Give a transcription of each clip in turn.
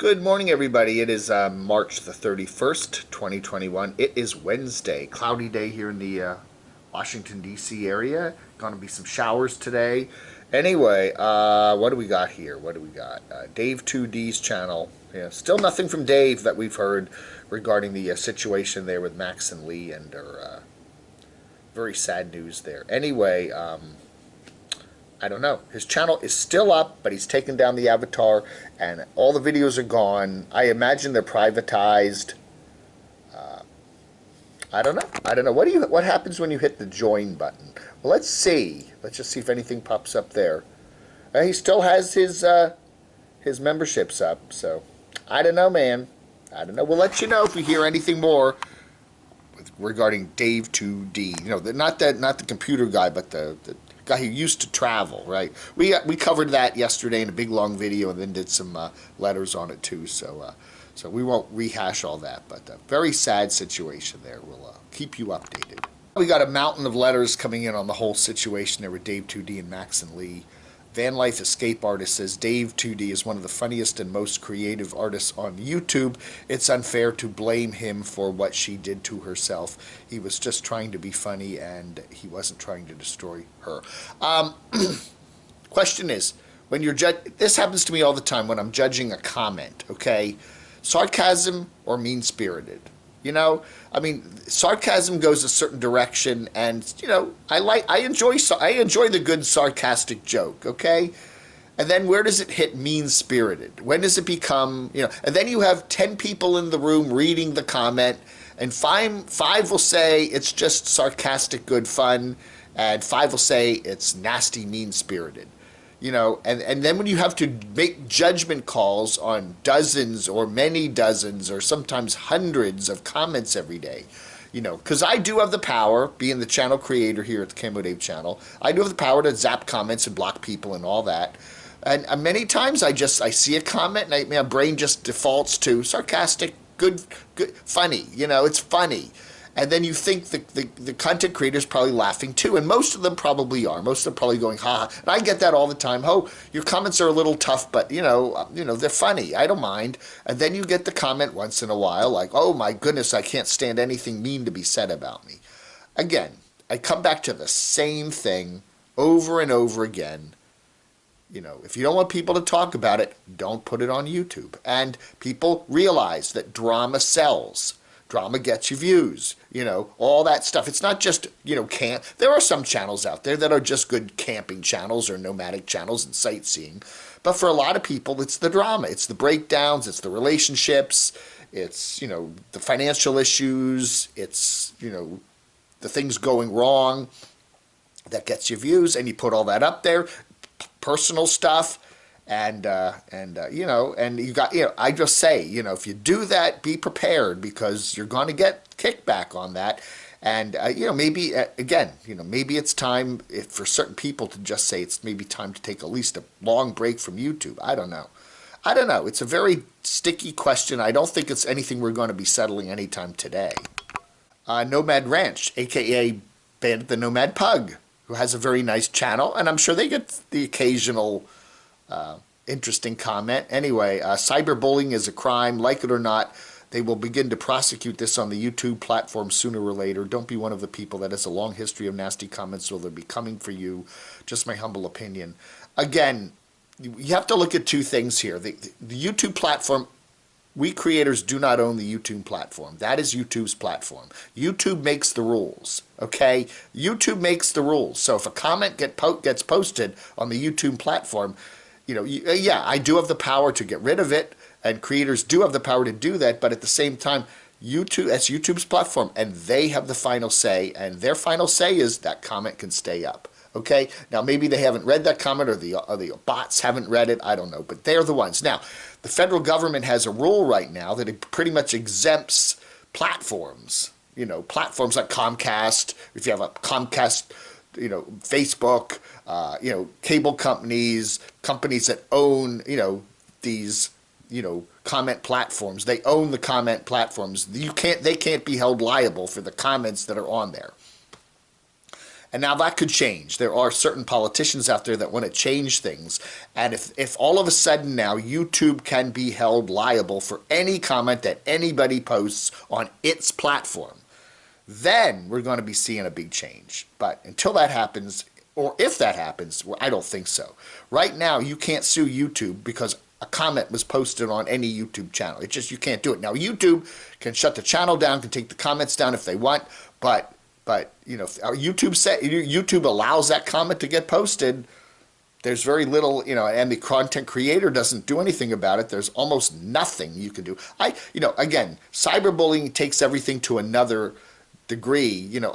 Good morning, everybody. It is March the 31st, 2021. It is Wednesday. Cloudy day here in the Washington, D.C. area. Going to be some showers today. Anyway, what do we got here? What do we got? Dave 2D's channel. Yeah, still nothing from Dave that we've heard regarding the situation there with Max and Lee, and very sad news there. Anyway, I don't know. His channel is still up, but he's taken down the avatar, and all the videos are gone. I imagine they're privatized. I don't know. I don't know. What happens when you hit the join button? Well, let's see. Let's just see if anything pops up there. He still has his memberships up, so I don't know, man. I don't know. We'll let you know if we hear anything more regarding Dave 2D. You know, not the computer guy, but the guy who used to travel, right? We covered that yesterday in a big long video, and then did some letters on it too. So we won't rehash all that, but a very sad situation there. We'll keep you updated. We got a mountain of letters coming in on the whole situation there with Dave 2D and Max and Lee. Van Life Escape Artist says Dave 2D is one of the funniest and most creative artists on YouTube. It's unfair to blame him for what she did to herself. He was just trying to be funny, and he wasn't trying to destroy her. Question is, when you're this happens to me all the time when I'm judging a comment, okay? Sarcasm or mean-spirited? You know, I mean, sarcasm goes a certain direction, and you know, I enjoy the good sarcastic joke, okay? And then where does it hit mean-spirited? When does it become, you know? And then you have 10 people in the room reading the comment, and five will say it's just sarcastic, good fun, and 5 will say it's nasty, mean-spirited. You know, and then when you have to make judgment calls on dozens or many dozens or sometimes hundreds of comments every day, you know, because I do have the power, being the channel creator here at the Camodave channel, I do have the power to zap comments and block people and all that. And many times I see a comment and my brain just defaults to sarcastic, good, funny, you know, it's funny. And then you think the content creator's probably laughing too, and most of them probably are. Most of them probably going, ha. And I get that all the time. Oh, your comments are a little tough, but you know, they're funny. I don't mind. And then you get the comment once in a while, like, oh my goodness, I can't stand anything mean to be said about me. Again, I come back to the same thing over and over again. You know, if you don't want people to talk about it, don't put it on YouTube. And people realize that drama sells. Drama gets you views, you know, all that stuff. It's not just, you know, camp. There are some channels out there that are just good camping channels or nomadic channels and sightseeing. But for a lot of people, it's the drama. It's the breakdowns. It's the relationships. It's, you know, the financial issues. It's, you know, the things going wrong that gets you views. And you put all that up there. Personal stuff. And you know, and you got, you know, I just say, you know, if you do that, be prepared, because you're going to get kickback on that. And, you know, maybe, again, you know, maybe it's time for certain people to just say it's maybe time to take at least a long break from YouTube. I don't know. I don't know. It's a very sticky question. I don't think it's anything we're going to be settling anytime today. Nomad Ranch, a.k.a. Bandit the Nomad Pug, who has a very nice channel, and I'm sure they get the occasional interesting comment. Anyway, cyberbullying is a crime. Like it or not, they will begin to prosecute this on the YouTube platform sooner or later. Don't be one of the people that has a long history of nasty comments, so they'll be coming for you. Just my humble opinion. Again, you have to look at two things here. The YouTube platform, we creators do not own the YouTube platform. That is YouTube's platform. YouTube makes the rules, okay? YouTube makes the rules. So if a comment gets posted on the YouTube platform, you know, yeah, I do have the power to get rid of it, and creators do have the power to do that, but at the same time, that's YouTube's platform, and they have the final say, and their final say is that comment can stay up, okay? Now, maybe they haven't read that comment, or the bots haven't read it, I don't know, but they're the ones. Now, the federal government has a rule right now that it pretty much exempts platforms, you know, platforms like Comcast, if you have a Comcast, you know, Facebook, you know, cable companies that own, you know, these, you know, comment platforms. They own the comment platforms. They can't be held liable for the comments that are on there. And now that could change. There are certain politicians out there that want to change things. And if all of a sudden now YouTube can be held liable for any comment that anybody posts on its platform, then we're going to be seeing a big change. But until that happens, or if that happens, well, I don't think so. Right now, you can't sue YouTube because a comment was posted on any YouTube channel. It's just you can't do it. Now, YouTube can shut the channel down, can take the comments down if they want, but you know, YouTube allows that comment to get posted. There's very little, you know, and the content creator doesn't do anything about it. There's almost nothing you can do. Again, cyberbullying takes everything to another degree. You know,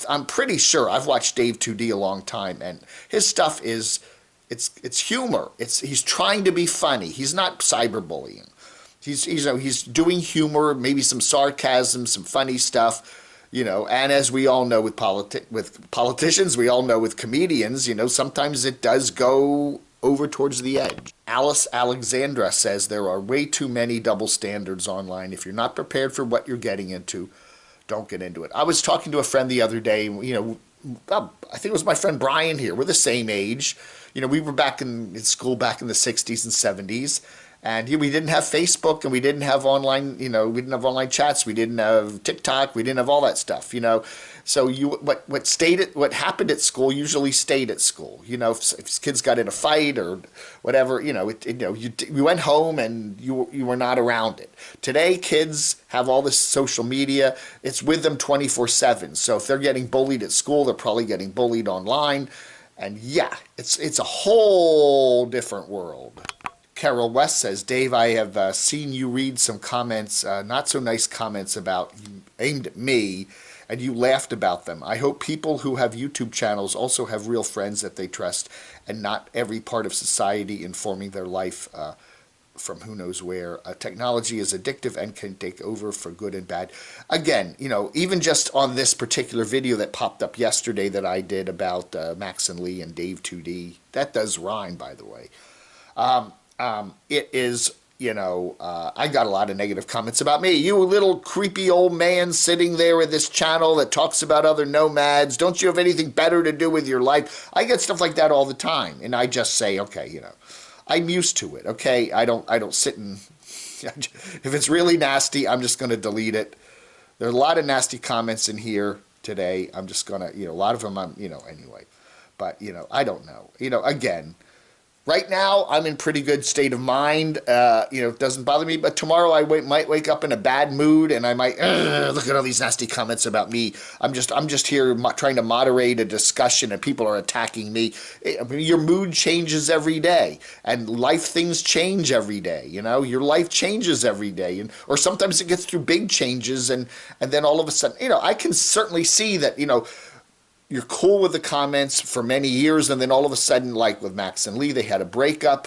I'm pretty sure I've watched Dave 2D a long time, and his stuff is, it's humor. He's trying to be funny. He's not cyberbullying. He's doing humor, maybe some sarcasm, some funny stuff. You know, and as we all know with politicians, we all know with comedians, you know, sometimes it does go over towards the edge. Alice Alexandra says there are way too many double standards online. If you're not prepared for what you're getting into, don't get into it. I was talking to a friend the other day, you know, I think it was my friend Brian here. We're the same age. You know, we were back in school back in the 60s and 70s. And we didn't have Facebook, and we didn't have online, you know, we didn't have online chats, we didn't have TikTok, we didn't have all that stuff, you know. So what happened at school usually stayed at school. You know, if kids got in a fight or whatever, you know, you went home and you were not around it. Today, kids have all this social media. It's with them 24/7. So if they're getting bullied at school, they're probably getting bullied online. And yeah, it's a whole different world. Carol West says, Dave, I have seen you read some comments, not so nice comments about aimed at me, and you laughed about them. I hope people who have YouTube channels also have real friends that they trust, and not every part of society informing their life from who knows where. Technology is addictive and can take over for good and bad. Again, you know, even just on this particular video that popped up yesterday that I did about Max and Lee and Dave 2D, that does rhyme, by the way. It is, you know, I got a lot of negative comments about me. You little creepy old man sitting there in this channel that talks about other nomads. Don't you have anything better to do with your life? I get stuff like that all the time. And I just say, okay, you know, I'm used to it. Okay. I don't sit and, if it's really nasty, I'm just going to delete it. There are a lot of nasty comments in here today. I'm just going to, you know, a lot of them, you know, anyway, but, you know, I don't know, you know, again, right now, I'm in pretty good state of mind. You know, it doesn't bother me. But tomorrow, I might wake up in a bad mood, and I might look at all these nasty comments about me. I'm just here trying to moderate a discussion, and people are attacking me. I mean, your mood changes every day, and things change every day. You know, your life changes every day, or sometimes it gets through big changes, and then all of a sudden, you know, I can certainly see that, you know, you're cool with the comments for many years, and then all of a sudden, like with Max and Lee, they had a breakup.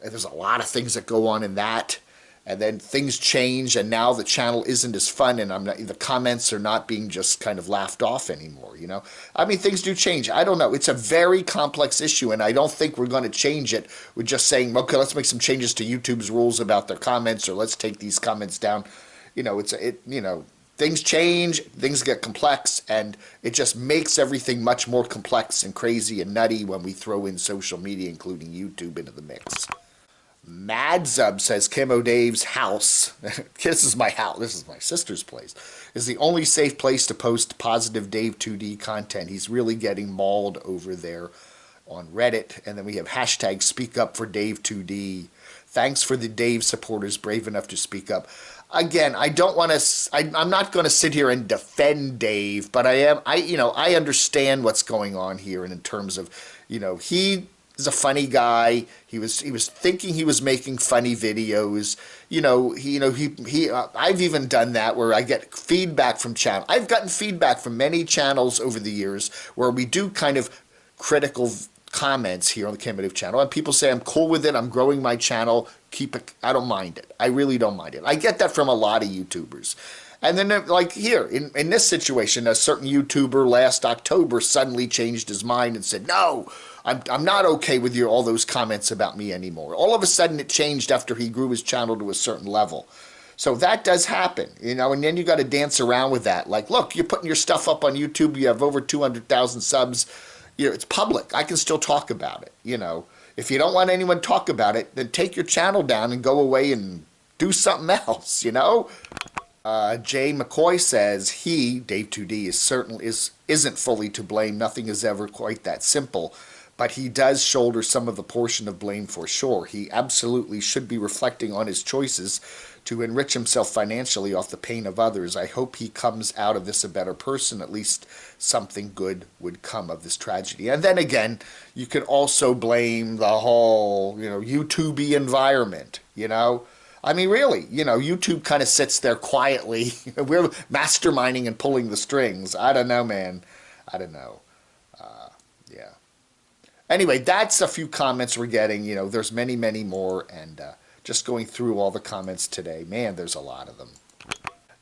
There's a lot of things that go on in that, and then things change, and now the channel isn't as fun, and the comments are not being just kind of laughed off anymore, you know? I mean, things do change. I don't know. It's a very complex issue, and I don't think we're going to change it with just saying, okay, let's make some changes to YouTube's rules about their comments, or let's take these comments down. You know, you know, things change, things get complex, and it just makes everything much more complex and crazy and nutty when we throw in social media, including YouTube, into the mix. Madzub says, Camo Dave's house, this is my house, this is my sister's place, is the only safe place to post positive Dave 2D content. He's really getting mauled over there on Reddit. And then we have hashtag speak up for Dave 2D. Thanks for the Dave supporters brave enough to speak up. Again, I don't want to, I'm not going to sit here and defend Dave, but you know, I understand what's going on here, and in terms of, you know, he is a funny guy. He was thinking he was making funny videos. I've even done that where I get feedback from channel. I've gotten feedback from many channels over the years where we do kind of critical comments here on the camodave channel, and people say I'm cool with it, I'm growing my channel, keep it, I don't mind it. I really don't mind it. I get that from a lot of YouTubers. And then, like here, in this situation, a certain YouTuber last October suddenly changed his mind and said, no, I'm not okay with all those comments about me anymore. All of a sudden it changed after he grew his channel to a certain level. So that does happen, you know, and then you got to dance around with that. Like, look, you're putting your stuff up on YouTube. You have over 200,000 subs. You know, it's public. I can still talk about it, you know. If you don't want anyone to talk about it, then take your channel down and go away and do something else, you know. Jay McCoy says he, Dave 2D, isn't fully to blame. Nothing is ever quite that simple, but he does shoulder some of the portion of blame for sure. He absolutely should be reflecting on his choices to enrich himself financially off the pain of others. I hope he comes out of this a better person. At least something good would come of this tragedy. And then again, you could also blame the whole, you know, YouTube-y environment, you know. I mean, really, you know, YouTube kind of sits there quietly. We're masterminding and pulling the strings. I don't know, man. I don't know. Yeah. Anyway, that's a few comments we're getting. You know, there's many, many more. And just going through all the comments today, man, there's a lot of them.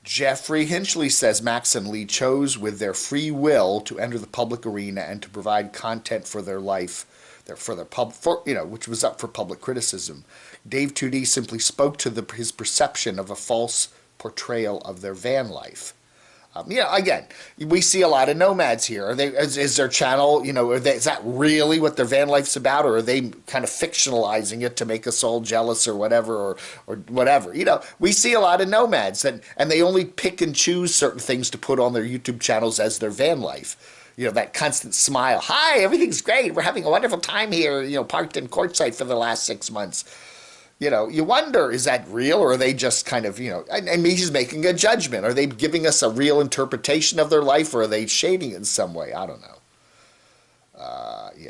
Jeffrey Hinchley says Max and Lee chose with their free will to enter the public arena and to provide content for their life, which was up for public criticism. Dave 2D simply spoke to his perception of a false portrayal of their van life. Again, we see a lot of nomads here. Are they? Is their channel, you know, is that really what their van life's about, or are they kind of fictionalizing it to make us all jealous or whatever, or whatever? You know, we see a lot of nomads, and they only pick and choose certain things to put on their YouTube channels as their van life. You know, that constant smile. Hi, everything's great. We're having a wonderful time here, you know, parked in Quartzsite for the last 6 months. You know, you wonder, is that real, or are they just kind of, you know, and he's making a judgment. Are they giving us a real interpretation of their life, or are they shading it in some way? I don't know.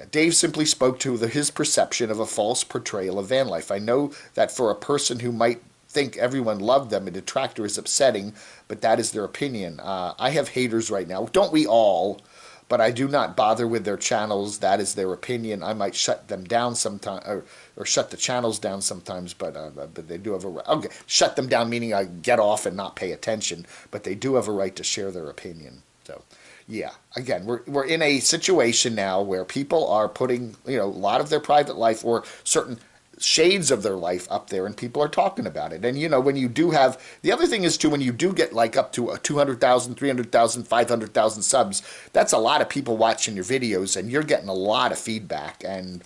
Dave simply spoke to his perception of a false portrayal of van life. I know that for a person who might think everyone loved them, a detractor is upsetting, but that is their opinion. I have haters right now. Don't we all? But I do not bother with their channels. That is their opinion. I might shut them down sometimes, or shut the channels down sometimes, but they do have a right. Okay, shut them down meaning I get off and not pay attention, but they do have a right to share their opinion. So, yeah, again, we're in a situation now where people are putting, you know, a lot of their private life or certain shades of their life up there, and people are talking about it. And you know, when you do have, the other thing is too, when you do get like up to 200,000, 300,000, 500,000 subs, that's a lot of people watching your videos, and you're getting a lot of feedback. And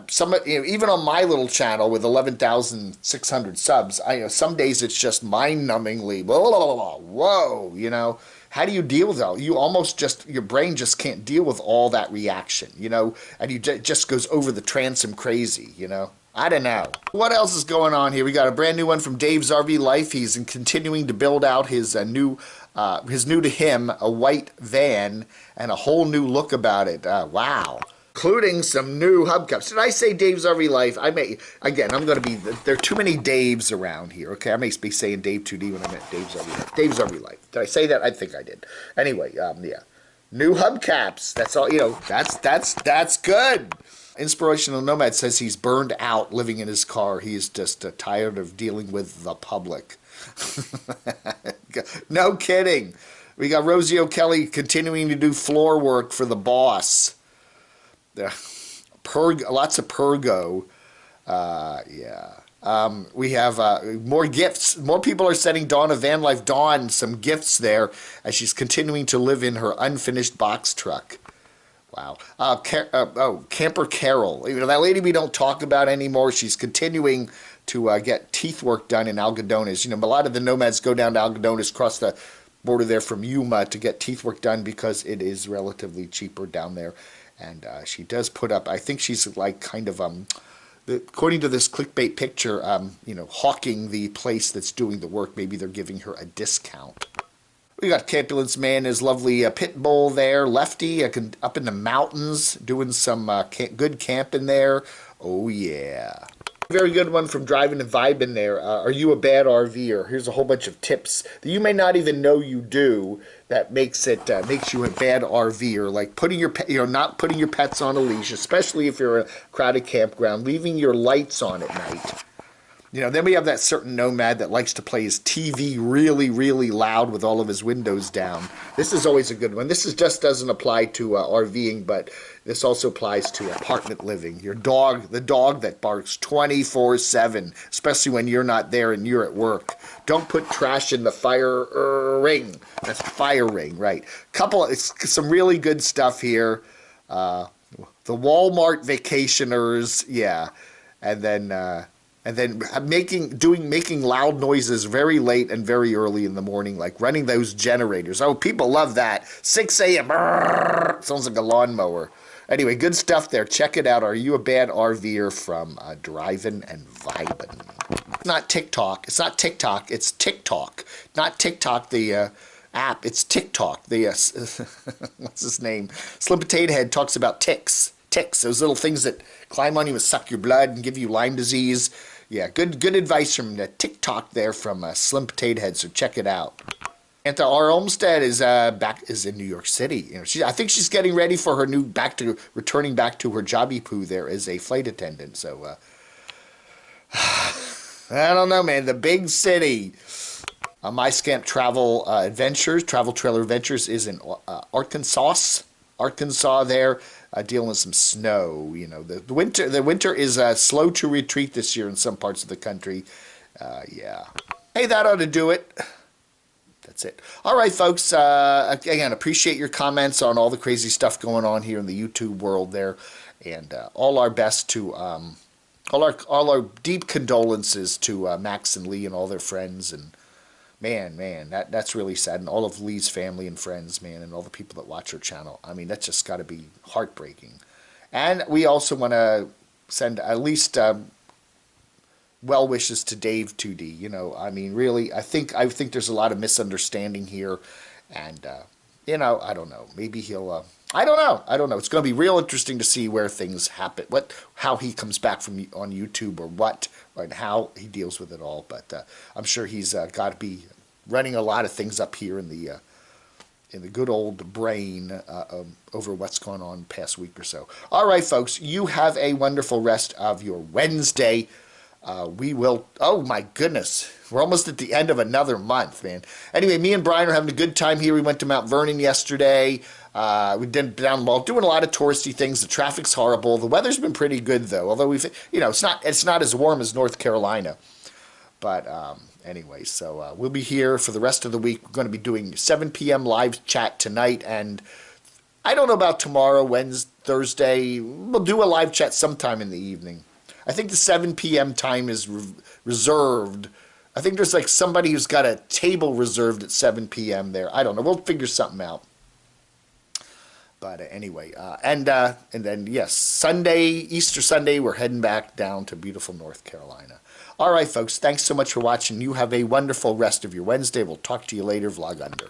some, you know, even on my little channel with 11,600 subs, I know some days it's just mind-numbingly whoa, you know. How do you deal with that? You almost just, your brain just can't deal with all that reaction, you know, and it just goes over the transom crazy, you know. I don't know. What else is going on here? We got a brand new one from Dave's RV Life. He's continuing to build out his new to him, a white van, and a whole new look about it. Wow. Including some new hubcaps. Did I say Dave's RV Life? I may, again, I'm going to be, there are too many Daves around here, okay? I may be saying Dave 2D when I meant Dave's RV Life. Dave's RV Life. Did I say that? I think I did. Anyway, yeah. New hubcaps. That's all, you know, that's good. Inspirational Nomad says he's burned out living in his car. He's just tired of dealing with the public. No kidding. We got Rosie O'Kelly continuing to do floor work for the boss. Lots of Pergo. We have more gifts. More people are sending Dawn of Van Life Dawn some gifts there as she's continuing to live in her unfinished box truck. Wow. Camper Carol. You know, that lady we don't talk about anymore. She's continuing to get teeth work done in Algodones. You know, a lot of the nomads go down to Algodones, cross the border there from Yuma to get teeth work done because it is relatively cheaper down there. And she does put up, I think she's like kind of, according to this clickbait picture, you know, hawking the place that's doing the work. Maybe they're giving her a discount. We got Campulence Man, his lovely pit bull there, Lefty, up in the mountains, doing some good camping there. Oh, yeah. Very good one from Driving and Vibing there. Are you a bad RVer? Here's a whole bunch of tips that you may not even know you do that makes you a bad RVer. Like putting your not putting your pets on a leash, especially if you're a crowded campground, leaving your lights on at night. You know, then we have that certain nomad that likes to play his TV really, really loud with all of his windows down. This is always a good one. This is just doesn't apply to RVing, but this also applies to apartment living. Your dog, the dog that barks 24/7, especially when you're not there and you're at work. Don't put trash in the fire ring. That's fire ring, right? It's some really good stuff here. The Walmart vacationers, yeah, and then making loud noises very late and very early in the morning, like running those generators. Oh, people love that. 6 a.m. Sounds like a lawnmower. Anyway, good stuff there. Check it out. Are You a Bad RVer from Drivin' and Vibin'. Not TikTok. It's not TikTok. It's TikTok. Not TikTok, the app. It's TikTok. The what's his name? Slim Potato Head talks about ticks. Ticks, those little things that climb on you and suck your blood and give you Lyme disease. Yeah, good advice from the TikTok there from Slim Potato Head, so check it out. And our Olmstead is in New York City. You know, I think she's getting ready for her returning back to her jobby poo there as a flight attendant. So I don't know, man. The big city. My Scamp Travel Trailer Adventures is in Arkansas there, dealing with some snow. You know, the winter is slow to retreat this year in some parts of the country. Yeah. Hey, that ought to do it. That's it. All right, folks. Again, appreciate your comments on all the crazy stuff going on here in the YouTube world there, and all our best to all our deep condolences to Max and Lee and all their friends. And man, that's really sad. And all of Lee's family and friends, man, and all the people that watch her channel. I mean, that's just got to be heartbreaking. And we also want to send at least well wishes to Dave 2D. You know, I mean, really, I think there's a lot of misunderstanding here, and you know, I don't know. Maybe he'll. I don't know. It's going to be real interesting to see where things happen, how he comes back from on YouTube, and how he deals with it all. But I'm sure he's got to be running a lot of things up here in the good old brain over what's gone on the past week or so. All right, folks, you have a wonderful rest of your Wednesday. We will, oh my goodness, we're almost at the end of another month, man. Anyway, me and Brian are having a good time here. We went to Mount Vernon yesterday. We did down the mall, doing a lot of touristy things. The traffic's horrible. The weather's been pretty good though, although it's not as warm as North Carolina. But anyway, so we'll be here for the rest of the week. We're going to be doing 7 p.m. live chat tonight, and I don't know about tomorrow, Wednesday, Thursday. We'll do a live chat sometime in the evening. I think the 7 p.m. time is reserved. I think there's like somebody who's got a table reserved at 7 p.m. there. I don't know. We'll figure something out. But anyway, and then, yes, Easter Sunday, we're heading back down to beautiful North Carolina. All right, folks, thanks so much for watching. You have a wonderful rest of your Wednesday. We'll talk to you later. Vlog under.